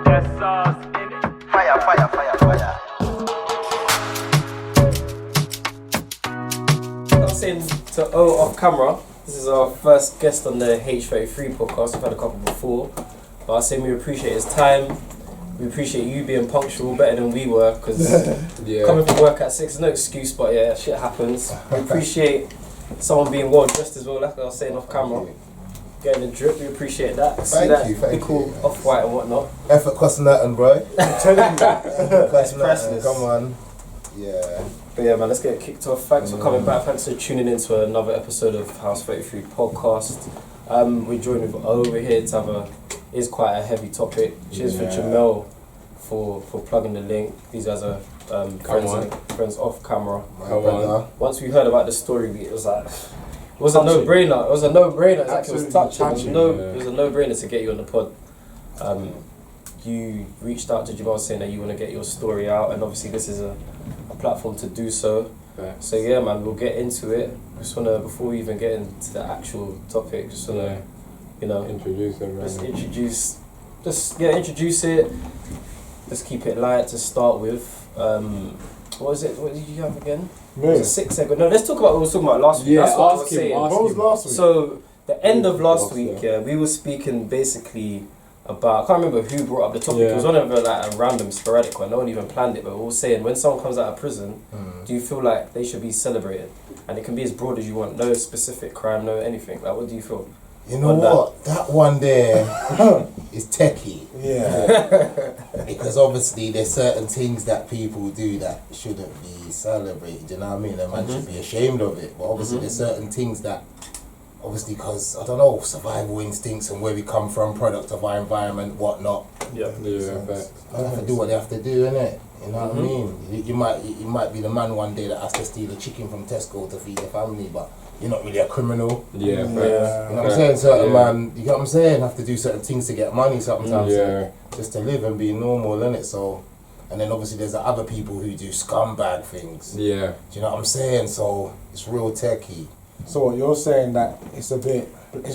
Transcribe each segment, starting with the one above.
Fire, fire, fire, fire. I was saying to O off camera, this is our first guest on the H33 podcast. We've had a couple before, but I was saying we appreciate his time. We appreciate you being punctual better than we were, because coming from work at 6 is no excuse, but yeah, shit happens. We appreciate someone being well dressed as well, like I was saying off camera. Getting the drip, we appreciate that. Thank you. Cool off-white and whatnot. Effort costs nothing, bro. I'm telling you, it's priceless. Come on. Yeah. But yeah, man, let's get it kicked off. Thanks for coming back. Thanks for tuning in to another episode of House 33 podcast. We're joined with O over here to have is quite a heavy topic. Cheers for Jamel for plugging the link. These guys are friends off camera. Once we heard about the story, it was like, it was a no-brainer. It was a no-brainer. It was touching. It was a no-brainer to get you on the pod. You reached out to Jamel saying that you want to get your story out, and obviously this is a platform to do so. So yeah, man, we'll get into it. Just wanna, before we even get into the actual topic, just wanna, introduce it. Just introduce it. Let's keep it light to start with. What was it? What did you have again? It was a 6 second. No, let's talk about what we were talking about last week. Yeah, that's what I was saying. What was last week? So the end of last week, we were speaking basically about, I can't remember who brought up the topic. It was one of like a random sporadic one. No one even planned it, but we were saying when someone comes out of prison, do you feel like they should be celebrated? And it can be as broad as you want. No specific crime, no anything. Like, what do you feel? You know what? That one there is techie. Yeah. Because obviously there's certain things that people do that shouldn't be celebrated. You know what I mean? A man should be ashamed of it. But obviously there's certain things that, obviously because, I don't know, survival instincts and where we come from, product of our environment, whatnot. Yeah. They have to do what they have to do, innit? You know what I mean? You might be the man one day that has to steal a chicken from Tesco to feed your family, but you're not really a criminal. Yeah. You know what I'm saying? Certain man, you get what I'm saying? Have to do certain things to get money sometimes. Just to live and be normal, innit? So, and then obviously there's the other people who do scumbag things. Yeah. Do you know what I'm saying? So it's real techie. So what you're saying that it's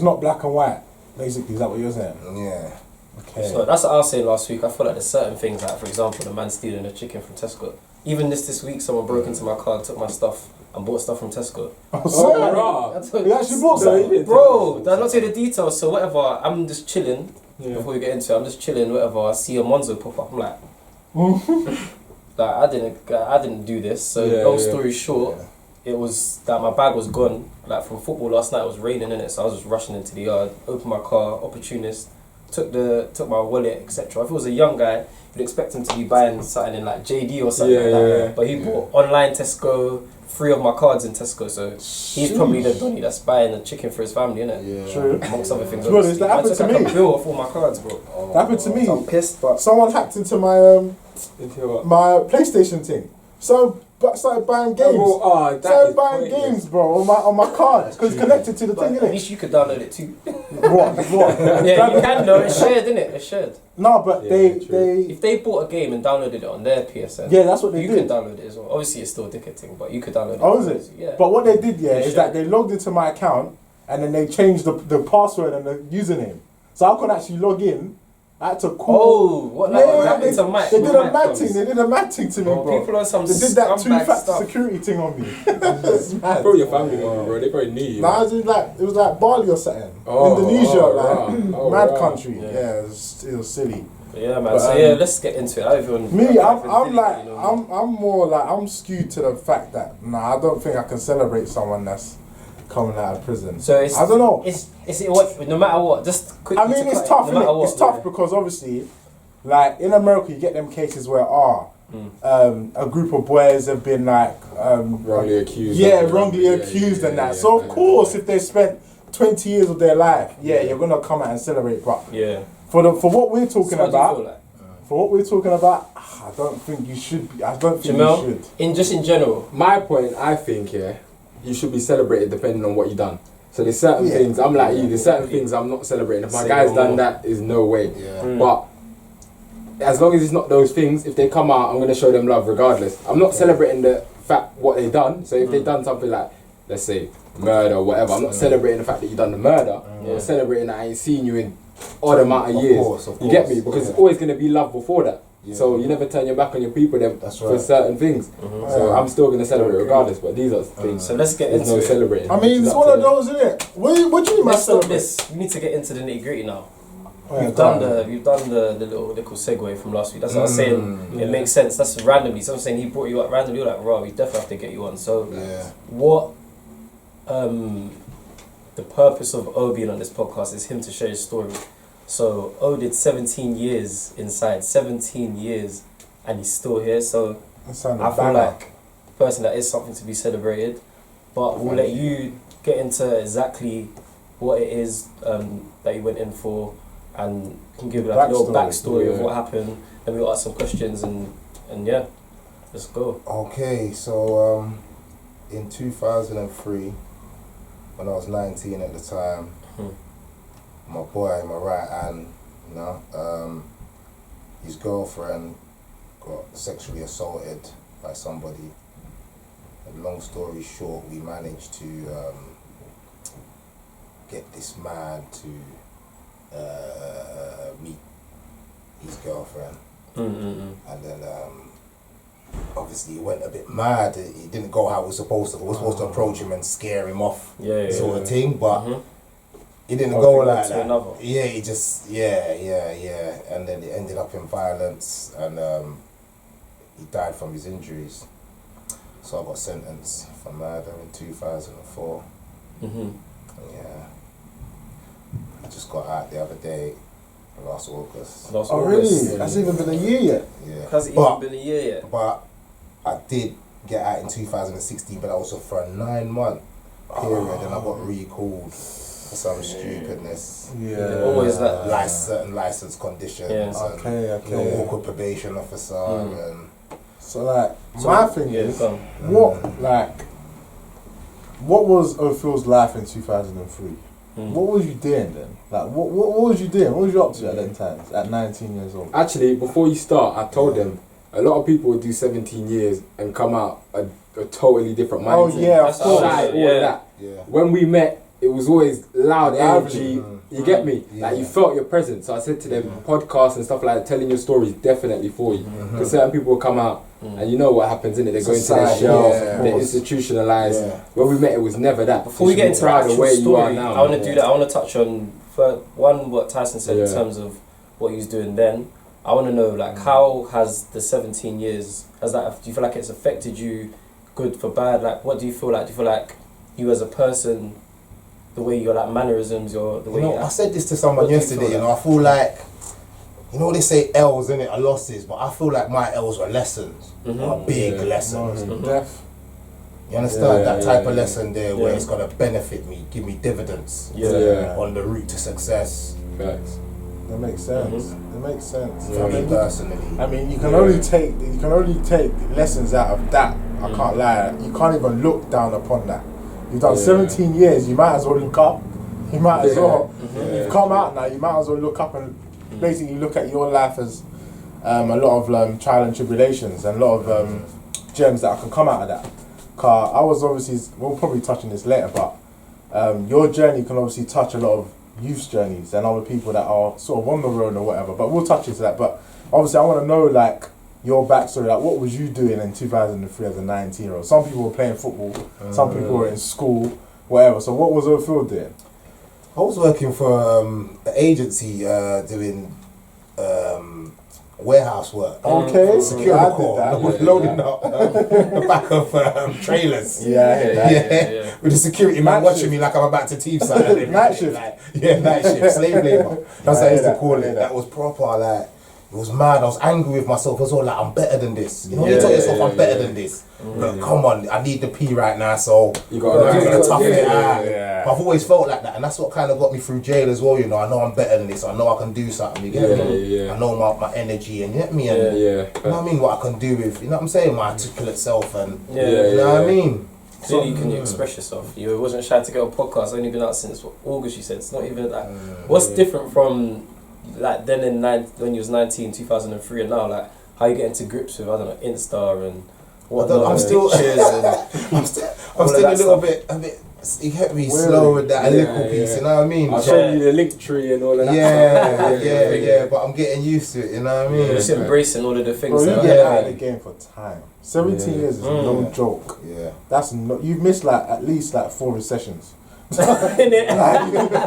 not black and white, basically, is that what you're saying? Yeah. Okay. So that's what I was saying last week. I feel like there's certain things, like for example, the man stealing a chicken from Tesco. Even this week, someone broke into my car, took my stuff, and bought stuff from Tesco. You actually bought something? Bro, I'm not saying the details, so whatever, I'm just chilling, before we get into it, I'm just chilling, whatever, I see a Monzo pop up, I'm like, I didn't do this, so long story short, it was that my bag was gone, like from football last night, it was raining in it, so I was just rushing into the yard, opened my car, opportunist, took my wallet, etc. If it was a young guy, you'd expect him to be buying something in like JD or something like that. But he bought online Tesco, 3 of my cards in Tesco, so he's probably the donny that's buying a chicken for his family, innit? Yeah. True. Amongst other things. Well, that happened to me. I took a bill off all my cards, bro. That happened to me. So I'm pissed, but someone hacked into my my PlayStation thing. So started buying games. Started buying games, bro, on my card because it's connected to the thing, innit? At least you could download it too. What? Yeah, you can though. It's shared, innit? It's shared. No, but if they bought a game and downloaded it on their PSN, that's what they did. You could download it as well. Obviously, it's still a dickhead thing, but you could download it. Oh, is it? Yeah. But what they did, is that they logged into my account and then they changed the password and the username, so I couldn't actually log in. I had to call. Oh, what? Like they did a mad thing. They did a mad thing to me, bro. People on some. They did that 2-factor security thing on me. It's mad. Bro, your family member, bro. They probably knew you. Nah, it was like Bali or something. Indonesia, mad country. Yeah, it was silly. Yeah, man. So let's get into it. Me, I'm more like, I'm skewed to the fact that I don't think I can celebrate someone that's coming out of prison. So I don't know. It's what, no matter what, just quickly. I mean, it's tough. It's tough because obviously, like in America, you get them cases where a group of boys have been like wrongly accused. Yeah, wrongly accused and that. So of course, if they spent 20 years of their life, you're gonna come out and celebrate. But for what we're talking about, I don't think you should be. I don't think Jamel, you should. In general, my point, I think you should be celebrated depending on what you done. So there's certain things, I'm like you, there's certain things I'm not celebrating. If my guy's done that, is no way. But as long as it's not those things, if they come out, I'm going to show them love regardless. I'm not celebrating the fact what they done. So if they done something like, let's say, murder or whatever, I'm not celebrating the fact that you done the murder. I'm celebrating that I ain't seen you in odd amount of years. Of you get me? Because it's always going to be love before that. Yeah. So you never turn your back on your people then for certain things. So I'm still going to celebrate regardlous, but these are things. So let's get into it. Celebrating. I mean, it's one of those, isn't it? What do you mean by Let's stop celebrate? this. We need to get into the nitty gritty now. We've done the little segue from last week. That's what I was saying. It makes sense. That's randomly. So I'm saying he brought you up randomly. You're like, raw. We definitely have to get you on. So what? The purpose of O being on this podcast is him to share his story. So O did 17 years inside, 17 years, and he's still here. So I feel like personally that is something to be celebrated. But we'll let you get into exactly what it is that you went in for, and can give like a little backstory of what happened. Then we'll ask some questions and yeah, let's go. Okay, so in 2003, when I was 19 at the time, my boy, my right hand, you know, his girlfriend got sexually assaulted by somebody. And long story short, we managed to get this man to meet his girlfriend. And then obviously he went a bit mad. He didn't go how it was supposed to. We were supposed to approach him and scare him off, sort of thing, but he didn't go like that. Yeah, he just, and then it ended up in violence, and he died from his injuries. So I got sentenced for murder in 2004. Yeah. I just got out the other day, last August. Really? That's even been a year yet? Yeah. Hasn't even been a year yet. But I did get out in 2016, but also for a 9-month period, and I got recalled for some stupidness. Always that. Certain license conditions. And awkward probation officer. And so my thing is, what was Ofill's life in 2003? What was you doing then? Like, what was you doing? What was you up to at them times, at 19 years old? Actually, before you start, I told them, a lot of people do 17 years and come out a totally different mindset. Oh yeah, of course. All of that. When we met, it was always loud energy. You get me? Like, you felt your presence. So I said to them, podcasts and stuff like that, telling your stories definitely for you. Because certain people will come out and you know what happens in it. They go into their shells, they're institutionalized. When we met, it was never that. Before we get into the actual where story, you are now, I want to do that. I want to touch on what Tyson said in terms of what he was doing then. I want to know, like, how has the 17 years, do you feel like it's affected you, good for bad? Like, what do you feel like? Do you feel like you as a person, the way your like mannerisms, the way you I said this to someone yesterday, you know, I feel like, you know, they say L's, innit, are losses, but I feel like my L's were lessons, or big lessons. You understand? That type of lesson there where it's going to benefit me, give me dividends on the route to success. That makes sense. It makes sense. For me personally. I mean, you can only take lessons out of that. I can't lie. You can't even look down upon that. You've done 17 years. You might as well look up. You might as well. You've come out now. You might as well look up and basically look at your life as a lot of trial and tribulations and a lot of gems that can come out of that. Cause I was obviously, we'll probably touch on this later, but your journey can obviously touch a lot of youth journeys and other people that are sort of on the road or whatever. But we'll touch into that. But obviously, I want to know like your backstory. Like, what was you doing in 2003 as a 19-year-old? Some people were playing football. Some people were in school, whatever. So what was Ofill doing? I was working for an agency doing warehouse work. Okay. Security call. I was loading up the back of trailers. Yeah. With the security man watching me like I'm about to team side. Night shift. Night shift. Slave labour. That's what I used to call it. That was proper, like, it was mad. I was angry with myself as well. Like, I'm better than this. You know, you tell yourself I'm better than this. Look, come on, I need the P right now, so you gotta toughen it out. But I've always felt like that, and that's what kind of got me through jail as well. You know, I know I'm better than this. I know I can do something. You get me? I know my energy, and you get me? And you know what I mean? What I can do with, you know what I'm saying? My articulate self, and you know what I mean? Clearly, you can express yourself. You wasn't shy to get a podcast. Only been out since August. You said it's not even that. What's different from like then when you was 19, 2003, and now? Like, how you getting to grips with, I don't know, Insta and what? I'm still a little bit he kept me slow with that little piece, you know what I mean? I'll show you the link tree and all of that. Yeah, but I'm getting used to it, you know what I mean? Just embracing all of the things. Bro, you get out of the game for time. 17 years is no joke. Yeah. That's not, you've missed like at least like 4 recessions. Innit?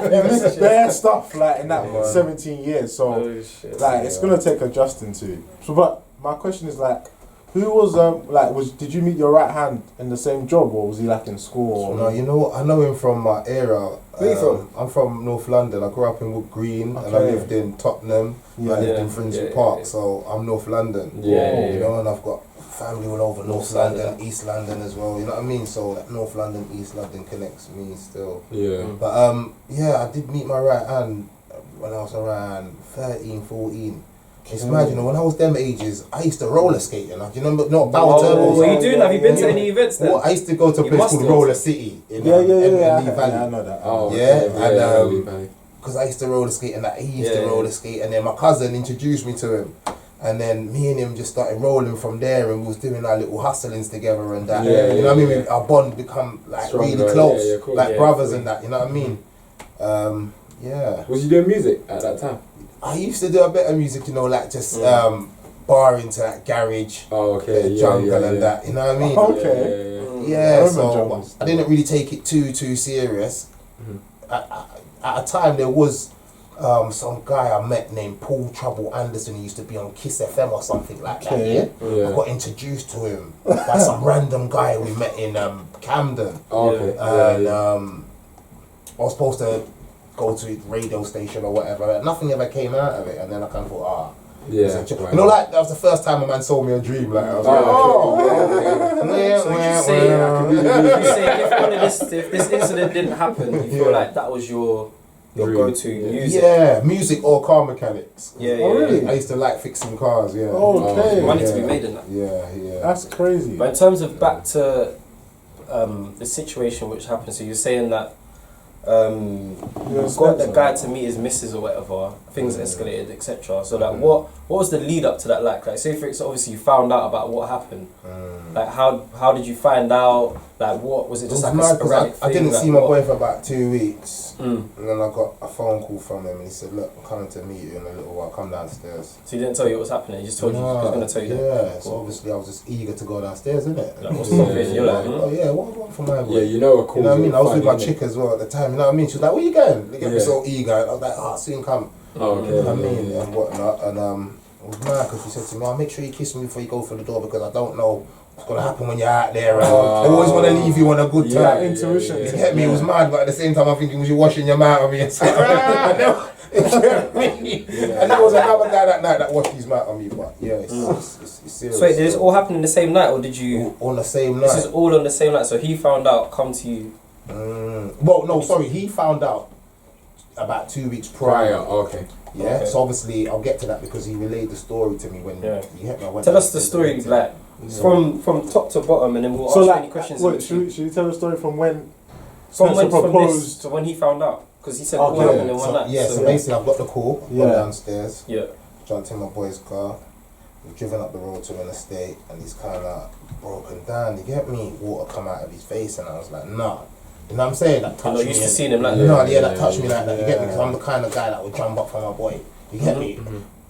You missed bare stuff like in that 17 years. So it's gonna take adjusting to. So but my question is like, who was did you meet your right hand in the same job, or was he like in school? Or No, you know what? I know him from my area. Where you from? I'm from North London. I grew up in Wood Green and I lived in Tottenham. I lived in Finsbury Park, so I'm North London. You know, and I've got family all over North London, East London as well. You know what I mean? So that North London, East London connects me still. But I did meet my right hand when I was around 13, 14. Just imagine when I was them ages, I used to roller skate, you know. Do you remember? Not Bower Turbos. What are you doing? Have you been to any events then? Well, I used to go to a place called Roller City in Lee Valley. I know that. And because I used to roller skate and that he used to roller skate, and then my cousin introduced me to him, and then me and him just started rolling from there, and we was doing our little hustlings together and that. You know what I mean? Our bond become like really close, like brothers and that. You know what I mean? Was you doing music at that time? I used to do a bit of music, you know, like just bar into that garage, jungle and that. You know what I mean? So I didn't really take it too serious. At a time there was some guy I met named Paul Trouble Anderson. He used to be on Kiss FM or something like that. I got introduced to him by some random guy we met in Camden. And I was supposed to go to a radio station or whatever. Nothing ever came out of it, and then I kind of thought, you know, like that was the first time a man sold me a dream. Like I was so if this incident didn't happen, you feel like that was your go-to music? Yeah, music or car mechanics. Really? I used to like fixing cars. Money to be made in that. That's crazy. But in terms of back to the situation which happened, so you're saying that got the guy to meet his missus or whatever, things escalated, etc. So like what was the lead up to that like? Like say for example, obviously you found out about what happened. Like how did you find out? Like what was it just like a sporadic thing? I didn't see my boy for about 2 weeks, and then I got a phone call from him and he said, "Look, I'm coming to meet you in a little while. Come downstairs." So he didn't tell you what was happening. He just told you he was going to tell you. Yeah. So obviously I was just eager to go downstairs, innit? Like, what's something? You're like, oh yeah, what for my boy? Yeah, you know, you know what I mean. I was with my chick as well at the time. You know what I mean? She was like, "Where you going?" They get me so eager. I was like, soon come." You know what I mean, and whatnot. And it was mad because she said to me, "Make sure you kiss me before you go through the door because I don't know what's gonna happen when you're out there. And I always want to leave you on a good time." Intuition. You get me? It was mad, but at the same time, I'm thinking, was you washing your mouth on me? And there was another guy that night that washed his mouth on me. But yeah, it's serious. So wait, did this all happen in the same night, or did you? On the same night. This is all on the same night. So he found out, come to you. Well, no, sorry. He found out about 2 weeks prior. Yeah. So obviously, I'll get to that because he relayed the story to me when he hit me. Tell us the story, like from top to bottom, and then we'll ask you any questions. Wait, should you tell the story from when? From this to when he found out, because he said what happened in one night. Yeah. So basically, I've got the call. Gone downstairs. Yeah. Jumped in my boy's car. We've driven up the road to an estate, and he's kind of broken down. You get me? Water come out of his face, and I was like, nah. You know what I'm saying? That touched me. Used to seeing him like that. No, that touched me like that. You get me? Because I'm the kind of guy that would jump up for my boy. You get me?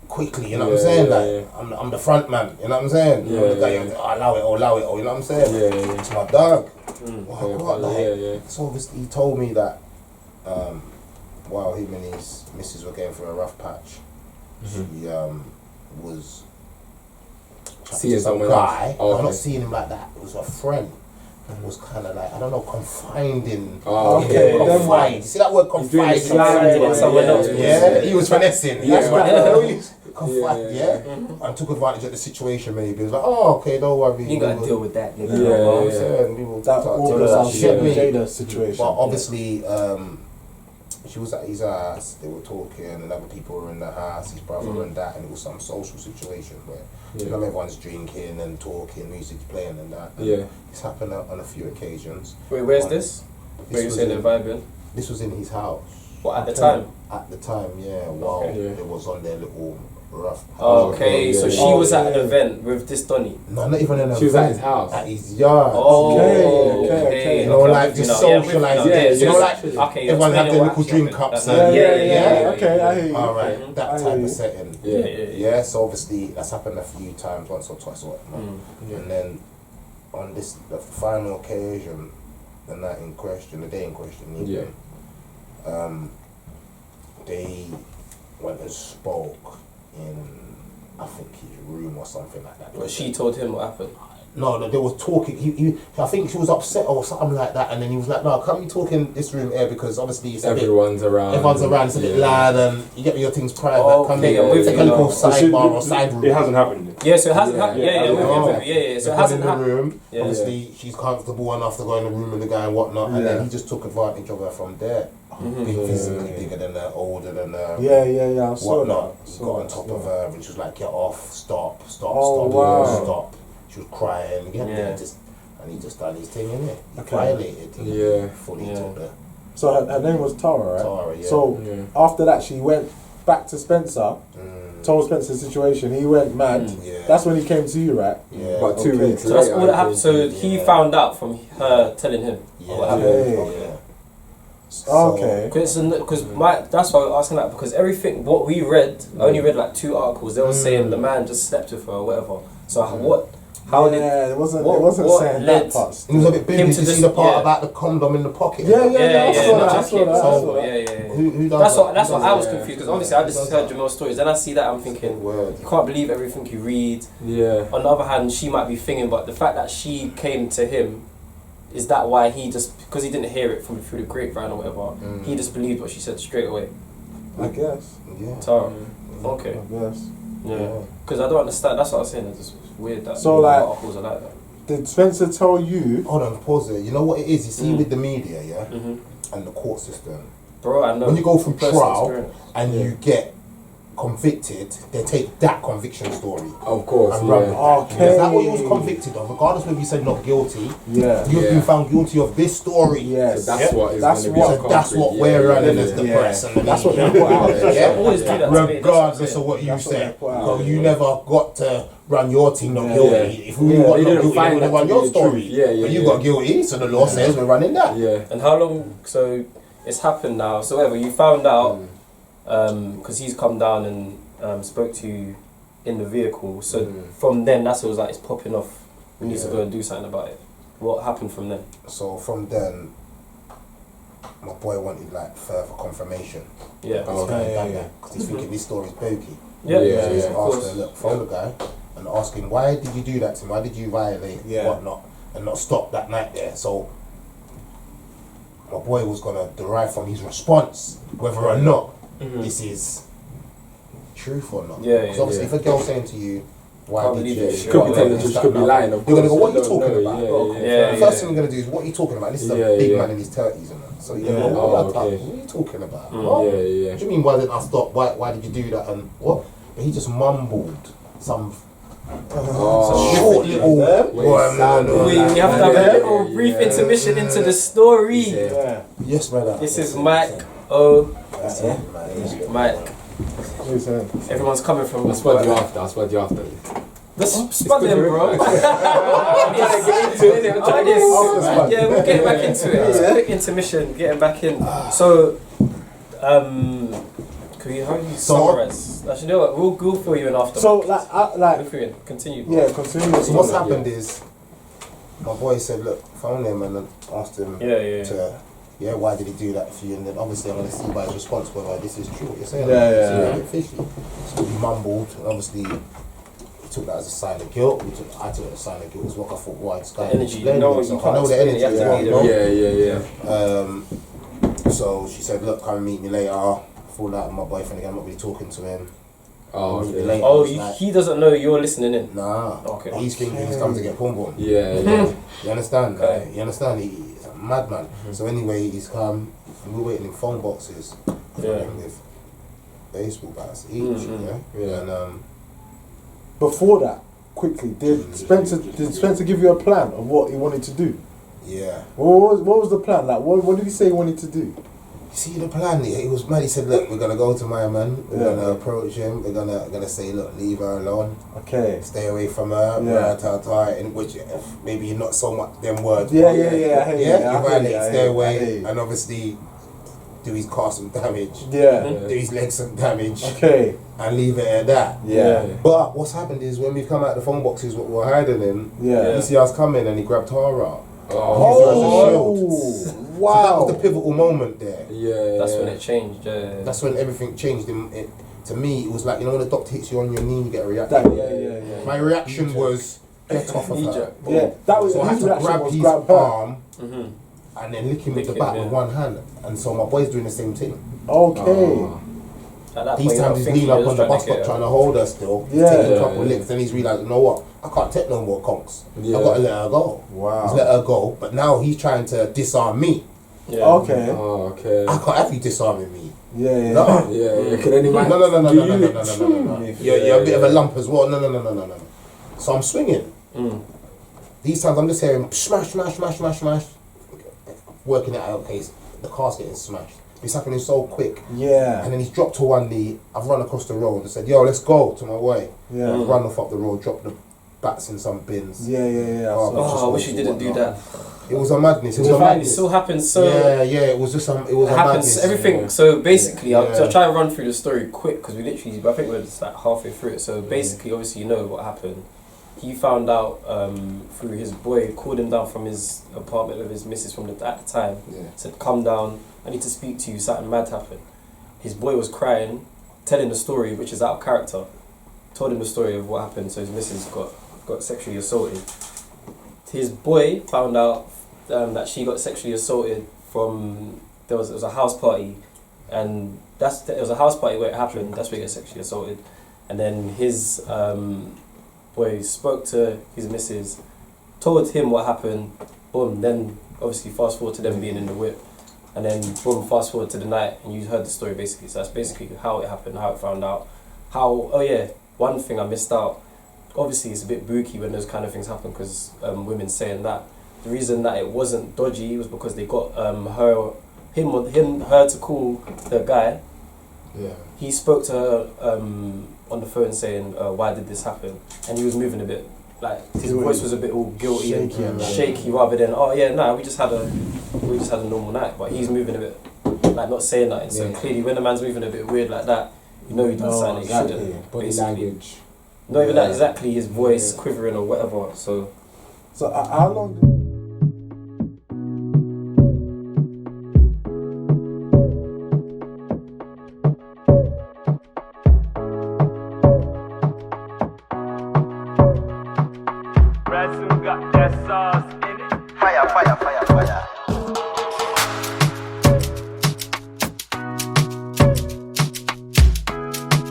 Quickly, you know what I'm saying? Like I'm the front man. You know what I'm saying? I'm the guy. Allow it, you know what I'm saying? It's my dog. So obviously he told me that while him and his missus were going through a rough patch, she was seeing some guy. I'm not seeing him like that. It was a friend. Was kind of like, I don't know, confined in. Confined. You see that word confined? Yeah, he was finessing. Confined, and took advantage of the situation. Maybe he was like, "Oh, okay, don't worry. You gotta deal with that, nigga." Jada situation. But obviously, she was at his house. They were talking, and other people were in the house. His brother and that, and it was some social situation where you know everyone's drinking and talking, music's playing and that. And it's happened on a few occasions. Wait, where's this? Where you say they're vibing? This was in his house. What, at the time? At the time, yeah. While they was on their little rough. Okay, so she was at an event with this Donny. No, not even an event. She was at his house. At his yard. Okay. You know, like just socialising. You know, like everyone have their little drink cups. Yeah. Okay, I hear you. Alright, that type of setting. Yeah. So obviously that's happened a few times, once or twice or whatnot. And then on the final occasion, the night in question, the day in question, even, they went and spoke in, I think, his room or something like that. But she told him what happened. No, they were talking. I think she was upset or something like that, and then he was like, "No, can't we talk in this room here because obviously it's everyone's around. It's a bit loud, and you get your things private. Okay, I'm with take you a little now. sidebar or side room. It hasn't happened. Yeah, so it hasn't happened. Yeah. So it hasn't in the happened. room. Obviously, she's comfortable enough to go in the room with the guy and whatnot, and then he just took advantage of her from there. Being physically bigger than her, older than her. Yeah. I saw whatnot. that. Got on top of her, and she was like, "Get off! Stop! Oh, wow. Stop!" She was crying again. And he just done his thing, innit? He violated. Fully took her. So her name was Tara, right? Tara, yeah. So after that, she went back to Spencer. Told Spencer the situation. He went mad. That's when he came to you, right? Yeah. About 2 weeks. So that's all that happened. So he found out from her telling him what happened. Okay. Because that's why I was asking that, because everything what we read, I only read like 2 articles. They were saying the man just slept with her or whatever. So how did it wasn't saying that part. It was a bit big. Did you see the part about the condom in the pocket? Yeah. I saw that. Who that's what I was confused, because obviously I just heard Jamel's stories. Then I see that, I'm thinking, word. You can't believe everything you read. Yeah. On the other hand, she might be thinking, but the fact that she came to him, is that why he just, because he didn't hear it through the grapevine or whatever, he just believed what she said straight away? I guess. Yeah. Tara. Okay. I guess. Yeah. Because I don't understand. That's what I was saying. It's just weird that so like articles are like that. Did Spencer tell you? Hold on, pause there. You know what it is? You see with the media, and the court system. Bro, I know. When you go through trial experience. and you get convicted, they take that conviction story. Of course, and run with that. Okay. Is that what he was convicted of? Regardless whether you said not guilty, you've been found guilty of this story. Yes. So that's what is that's gonna be what, a that's what we're running as the press. And that's what they put out. Always do that to me. Regardless of what you say. So you never got to run your team not guilty. If we got not guilty, they would have run your story. But you got guilty, so the law says we're running that. Yeah. And how long? So it's happened now. So whatever, you found out because he's come down and spoke to you in the vehicle. So from then, that's what it was like. It's popping off. We need to go and do something about it. What happened from then? So from then, my boy wanted like further confirmation. Yeah. Because he's thinking this story's pokey. Yeah. So he's asked her, look, phone the guy and asking, why did you do that to me? Why did you violate whatnot and not stop that night there? So my boy was gonna derive from his response whether or not this is truth or not. Because obviously if a girl's saying to you, why did you? She could be telling the truth, she could be lying. You're gonna go, what are you talking about? The first thing we're gonna do is, what are you talking about? This is a big man in his 30s and that. So you're gonna go, what are you talking about? What do you mean, why didn't I stop? Why did you do that? And what? But he just mumbled some short little. We have to have a little brief intermission into the story. Yes, brother. This is Mike. Oh, Mike. Everyone's coming from. I'll spud you after. Let's spud them, bro. I'm trying to get into it. Yeah, we'll get back into it. It's a quick intermission, getting back in. So, how do you summarize? Actually, you know what? We'll go for you and after. So, like, continue. Yeah, continue. So what's happened is, my boy said, look, phone him and then asked him to. Yeah, why did he do that for you? And then obviously I'm going to see by his response whether this is true. What you're saying? It's a bit fishy. So he mumbled, and obviously he took that as a sign of guilt. I took it as a sign of guilt as well. I thought, why this guy? Energy. No, you can't. I know the energy. Yeah. So she said, look, come meet me later. Fall out with my boyfriend again. I'm not really talking to him. He doesn't know you're listening in. Nah. Okay. He's thinking he's come to get boom. Yeah. You understand? Okay. You understand? He's a madman. So anyway, he's come. And we're waiting in phone boxes with baseball bats each. And before that, quickly, did Spencer give you a plan of what he wanted to do? Yeah. What was the plan? Like, what did he say he wanted to do? See the plan. It was mad. He said, "Look, we're gonna go to my man. We're gonna approach him. We're gonna say, look, leave her alone. Okay. Stay away from her. In which maybe not so much them words. Yeah. You violate, stay away, and obviously do his car some damage. Yeah. Do his leg some damage. Okay. And leave it at that. Yeah. But what's happened is when we've come out the phone boxes, what we're hiding in. He see us coming and he grabbed Tara. Wow. So that was the pivotal moment there. That's when it changed. That's when everything changed. To me, it was like, you know, when the doctor hits you on your knee, you get a reaction. My reaction was get off of her. Yeah, that was. So I had to grab his arm and then lick him with the back with one hand. And so my boy's doing the same thing. Okay. These times he's leaning up on the bus stop trying to hold her still. He's taking a couple of licks. Then he's realised, you know what? I can't take no more conks. I've got to let her go. Wow. He's let her go. But now he's trying to disarm me. Okay. I can't have you disarming me. Yeah. Can anyone? No. You're a bit of a lump as well. No. So I'm swinging. These times I'm just hearing smash. Working it out, okay, the car's getting smashed. It's happening so quick. Yeah. And then he's dropped to one knee. I've run across the road and said, yo, let's go to my way. Yeah. I've run off up the road, dropped the bats in some bins. Yeah. I wish you didn't do that. It was a madness. It still happens. So it was just it was a madness. Everything. Yeah. So basically, I'll try and run through the story quick because I think we're just like halfway through it. So basically, obviously, you know what happened. He found out through his boy, called him down from his apartment with his missus at the time. Said, "Come down. I need to speak to you. Something mad happened." His boy was crying, telling the story, which is out of character. Told him the story of what happened. So his missus got sexually assaulted. His boy found out that she got sexually assaulted from it was a house party, and it was a house party where it happened. That's where he got sexually assaulted, and then his boy spoke to his missus, told him what happened. Boom. Then obviously fast forward to them being in the whip, and then boom, fast forward to the night, and you heard the story basically. So that's basically how it happened, how it found out. One thing I missed out. Obviously, it's a bit booky when those kind of things happen because women saying that. The reason that it wasn't dodgy was because they got her to call the guy. Yeah. He spoke to her on the phone saying, "Why did this happen?" And he was moving a bit, like his voice was a bit all guilty and shaky, rather than we just had a normal night. But he's moving a bit, like not saying that. So clearly, when a man's moving a bit weird like that, you know he does something that he shouldn't. Body language. Not even that, exactly his voice quivering or whatever. So how long? RANSOM got that sauce in it. Fire.